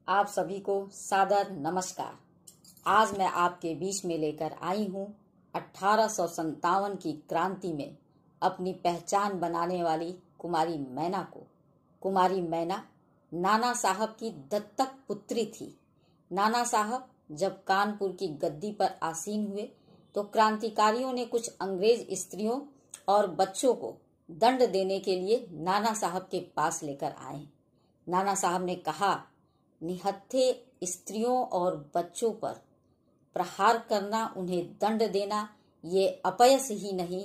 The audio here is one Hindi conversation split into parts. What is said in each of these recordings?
आप सभी को सादर नमस्कार। आज मैं आपके बीच में लेकर आई हूँ 1857 की क्रांति में अपनी पहचान बनाने वाली कुमारी मैना को। कुमारी मैना नाना साहब की दत्तक पुत्री थी। नाना साहब जब कानपुर की गद्दी पर आसीन हुए तो क्रांतिकारियों ने कुछ अंग्रेज स्त्रियों और बच्चों को दंड देने के लिए नाना साहब के पास लेकर आए। नाना साहब ने कहा, निहत्थे स्त्रियों और बच्चों पर प्रहार करना, उन्हें दंड देना, ये अपयश ही नहीं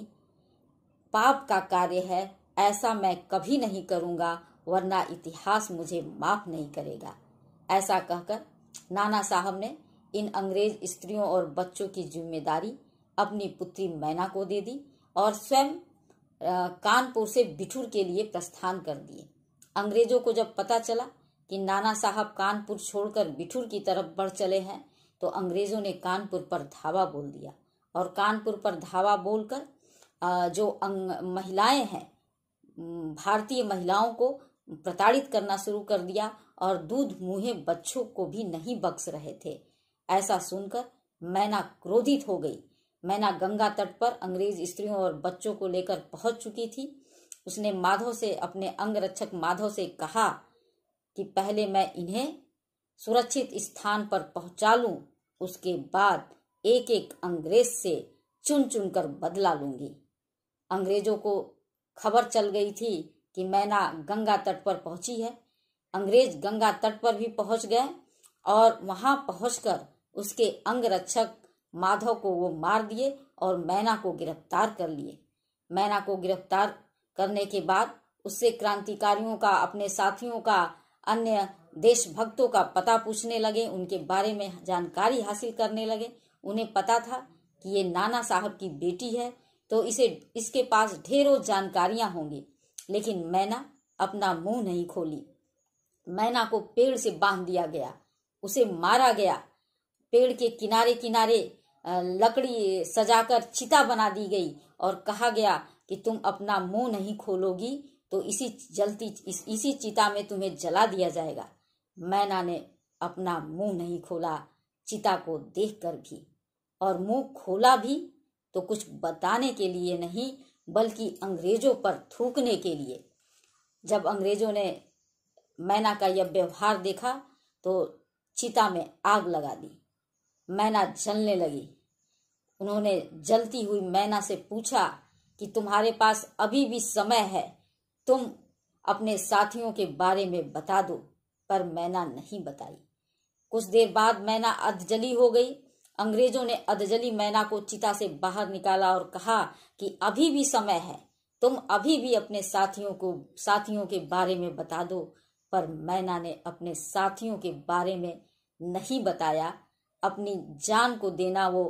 पाप का कार्य है। ऐसा मैं कभी नहीं करूंगा, वरना इतिहास मुझे माफ नहीं करेगा। ऐसा कहकर नाना साहब ने इन अंग्रेज स्त्रियों और बच्चों की जिम्मेदारी अपनी पुत्री मैना को दे दी और स्वयं कानपुर से बिठूर के लिए प्रस्थान कर दिए। अंग्रेजों को जब पता चला कि नाना साहब कानपुर छोड़कर बिठूर की तरफ बढ़ चले हैं तो अंग्रेजों ने कानपुर पर धावा बोल दिया और कानपुर पर धावा बोलकर जो महिलाएं हैं, भारतीय महिलाओं को प्रताड़ित करना शुरू कर दिया और दूध मुँहे बच्चों को भी नहीं बख्श रहे थे। ऐसा सुनकर मैना क्रोधित हो गई। मैना गंगा तट पर अंग्रेज स्त्रियों और बच्चों को लेकर पहुंच चुकी थी। उसने माधव से, अपने अंगरक्षक माधव से कहा कि पहले मैं इन्हें सुरक्षित स्थान पर पहुंचा लूं, उसके बाद एक एक अंग्रेज से चुन चुन कर बदला लूंगी। अंग्रेजों को खबर चल गई थी कि मैना गंगा तट पर पहुंची है। अंग्रेज गंगा तट पर भी पहुंच गए और वहां पहुंचकर उसके अंगरक्षक माधव को वो मार दिए और मैना को गिरफ्तार कर लिए। मैना को गिरफ्तार करने के बाद उससे क्रांतिकारियों का, अपने साथियों का, अन्य देशभक्तों का पता पूछने लगे, उनके बारे में जानकारी हासिल करने लगे। उन्हें पता था कि ये नाना साहब की बेटी है तो इसके पास ढेरों जानकारियां होंगी, लेकिन मैना अपना मुंह नहीं खोली। मैना को पेड़ से बांध दिया गया, उसे मारा गया। पेड़ के किनारे किनारे लकड़ी सजाकर चिता बना दी गई और कहा गया कि तुम अपना मुंह नहीं खोलोगी तो इसी चिता में तुम्हें जला दिया जाएगा। मैना ने अपना मुंह नहीं खोला चिता को देखकर भी, और मुंह खोला भी तो कुछ बताने के लिए नहीं, बल्कि अंग्रेजों पर थूकने के लिए। जब अंग्रेजों ने मैना का यह व्यवहार देखा तो चिता में आग लगा दी। मैना जलने लगी। उन्होंने जलती हुई मैना से पूछा कि तुम्हारे पास अभी भी समय है, तुम अपने साथियों के बारे में बता दो। पर मैना नहीं बताई। कुछ देर बाद मैना अधजली हो गई। अंग्रेजों ने अधजली मैना को चिता से बाहर निकाला और कहा कि अभी भी समय है, तुम अभी भी अपने साथियों के बारे में बता दो। पर मैना ने अपने साथियों के बारे में नहीं बताया। अपनी जान को देना वो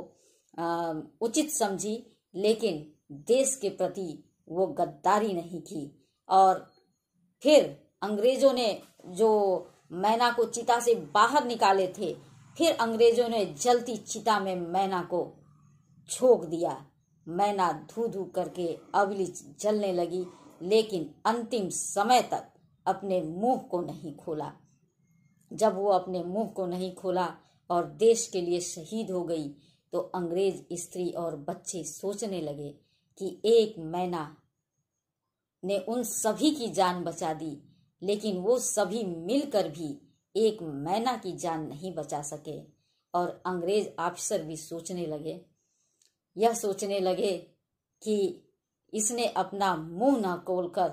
उचित समझी, लेकिन देश के प्रति वो गद्दारी नहीं की। और फिर अंग्रेजों ने जो मैना को चिता से बाहर निकाले थे, फिर अंग्रेजों ने जलती चिता में मैना को झोंक दिया। मैना धू धू करके अबली जलने लगी, लेकिन अंतिम समय तक अपने मुंह को नहीं खोला। जब वो अपने मुंह को नहीं खोला और देश के लिए शहीद हो गई तो अंग्रेज स्त्री और बच्चे सोचने लगे कि एक मैना ने उन सभी की जान बचा दी, लेकिन वो सभी मिलकर भी एक मैना की जान नहीं बचा सके। और अंग्रेज ऑफिसर भी सोचने लगे कि इसने अपना मुंह न खोलकर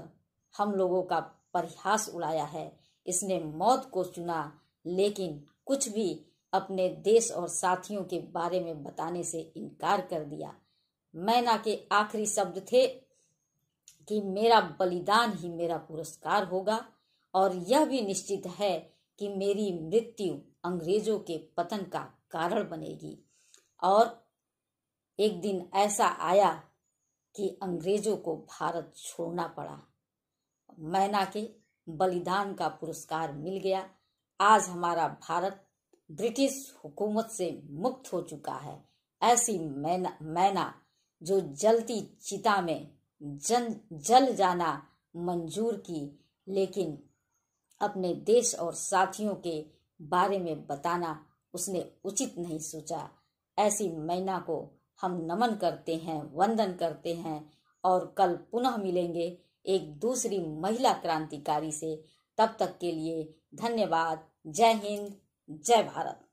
हम लोगों का परिहास उड़ाया है, इसने मौत को चुना, लेकिन कुछ भी अपने देश और साथियों के बारे में बताने से इनकार कर दिया। मैना के आखिरी शब्द थे कि मेरा बलिदान ही मेरा पुरस्कार होगा और यह भी निश्चित है कि मेरी मृत्यु अंग्रेजों के पतन का कारण बनेगी। और एक दिन ऐसा आया कि अंग्रेजों को भारत छोड़ना पड़ा। मैना के बलिदान का पुरस्कार मिल गया। आज हमारा भारत ब्रिटिश हुकूमत से मुक्त हो चुका है। ऐसी मैना जो जलती चिता में जल जाना मंजूर की, लेकिन अपने देश और साथियों के बारे में बताना उसने उचित नहीं सोचा। ऐसी मैना को हम नमन करते हैं, वंदन करते हैं और कल पुनः मिलेंगे एक दूसरी महिला क्रांतिकारी से। तब तक के लिए धन्यवाद। जय हिंद, जय भारत।